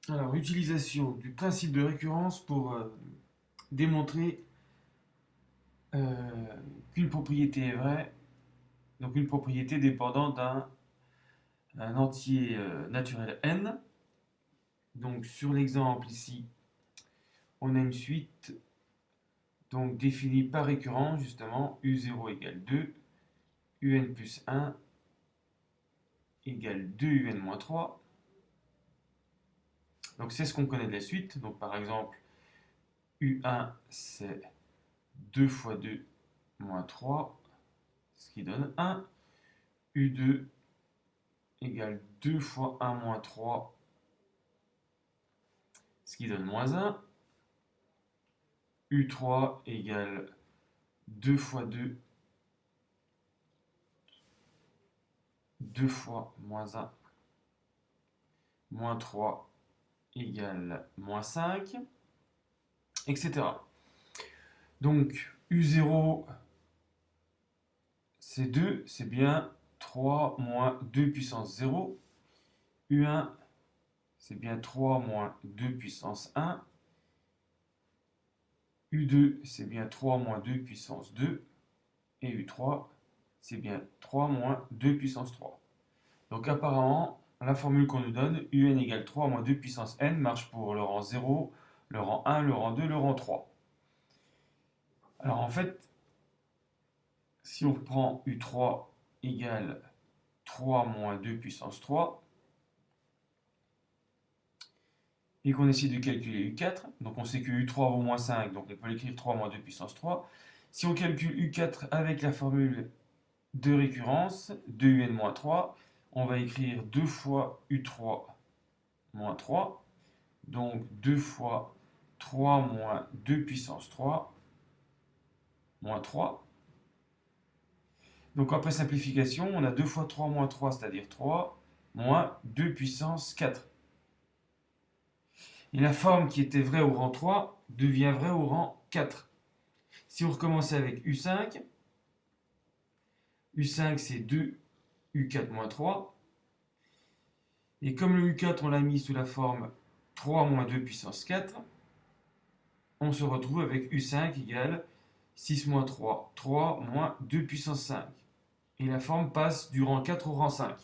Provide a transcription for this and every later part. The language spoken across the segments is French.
Alors, utilisation du principe de récurrence pour démontrer qu'une propriété est vraie, donc une propriété dépendant d'un entier naturel n. Donc, sur l'exemple ici, on a une suite donc définie par récurrence, justement, u0 égale 2, un plus 1 égale 2 un moins 3. Donc, c'est ce qu'on connaît de la suite. Donc, par exemple, u1, c'est 2 fois 2 moins 3, ce qui donne 1. U2 égale 2 fois 1 moins 3, ce qui donne moins 1. U3 égale 2 fois 2, 2 fois moins 1, moins 3 égale moins 5, etc. Donc U0, c'est 2, c'est bien 3 moins 2 puissance 0. U1, c'est bien 3 moins 2 puissance 1. U2, c'est bien 3 moins 2 puissance 2. Et U3, c'est bien 3 moins 2 puissance 3. Donc apparemment, la formule qu'on nous donne, un égale 3 moins 2 puissance n, marche pour le rang 0, le rang 1, le rang 2, le rang 3. Alors en fait, si on prend U3 égale 3 moins 2 puissance 3, et qu'on essaie de calculer U4, donc on sait que U3 vaut moins 5, donc on peut l'écrire 3 moins 2 puissance 3. Si on calcule U4 avec la formule de récurrence, 2un-3, on va écrire 2 fois U3 moins 3, donc 2 fois 3 moins 2 puissance 3, moins 3. Donc après simplification, on a 2 fois 3 moins 3, c'est-à-dire 3, moins 2 puissance 4. Et la forme qui était vraie au rang 3 devient vraie au rang 4. Si on recommençait avec U5, U5 c'est 2 U4 moins 3. Et comme le U4 on l'a mis sous la forme 3 moins 2 puissance 4, on se retrouve avec U5 égale 6 moins 3, 3 moins 2 puissance 5. Et la forme passe du rang 4 au rang 5.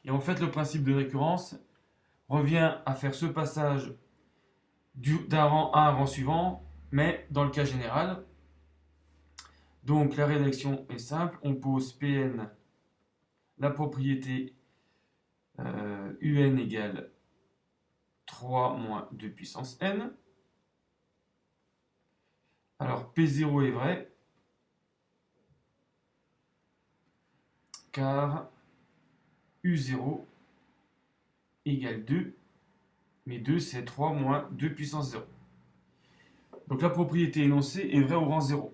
Et en fait, le principe de récurrence revient à faire ce passage d'un rang à un rang suivant, mais dans le cas général. Donc la rédaction est simple, on pose Pn, la propriété un égale 3 moins 2 puissance n. Alors P0 est vrai, car U0 égale 2, mais 2 c'est 3 moins 2 puissance 0. Donc la propriété énoncée est vraie au rang 0.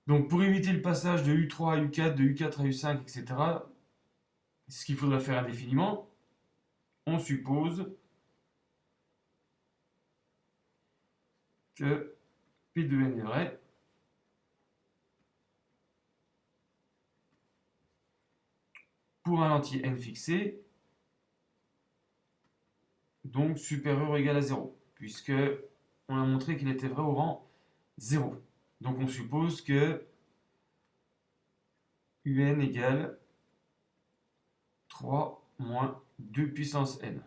Donc pour éviter le passage de U3 à U4, de U4 à U5, etc., ce qu'il faudrait faire indéfiniment, on suppose que P de n est vrai, pour un entier n fixé, donc supérieur ou égal à 0, puisque on a montré qu'il était vrai au rang 0. Donc on suppose que un égale 3 moins 2 puissance n.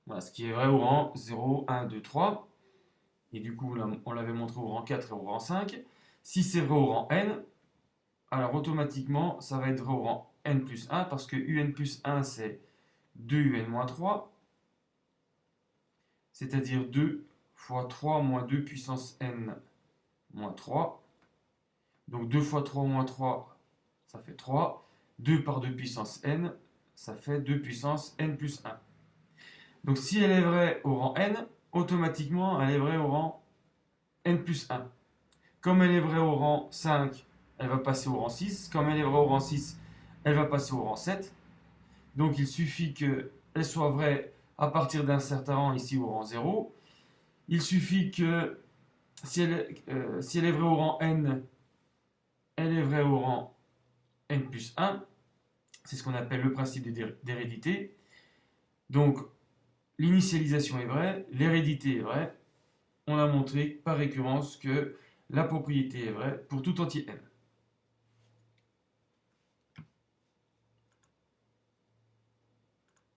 Voilà, ce qui est vrai au rang 0, 1, 2, 3. Et du coup, on l'avait montré au rang 4 et au rang 5. Si c'est vrai au rang n, alors automatiquement, ça va être vrai au rang n plus 1, parce que un plus 1, c'est 2 un moins 3, c'est-à-dire 2 fois 3 moins 2 puissance n moins 3. Donc 2 fois 3 moins 3, ça fait 3. 2 par 2 puissance n, ça fait 2 puissance n plus 1. Donc si elle est vraie au rang n, automatiquement elle est vraie au rang n plus 1. Comme elle est vraie au rang 5, elle va passer au rang 6. Comme elle est vraie au rang 6, elle va passer au rang 7. Donc il suffit qu'elle soit vraie à partir d'un certain rang, ici au rang 0. Il suffit que si elle est vraie au rang n, elle est vraie au rang n plus 1. C'est ce qu'on appelle le principe d'hérédité. Donc l'initialisation est vraie, l'hérédité est vraie. On a montré par récurrence que la propriété est vraie pour tout entier n.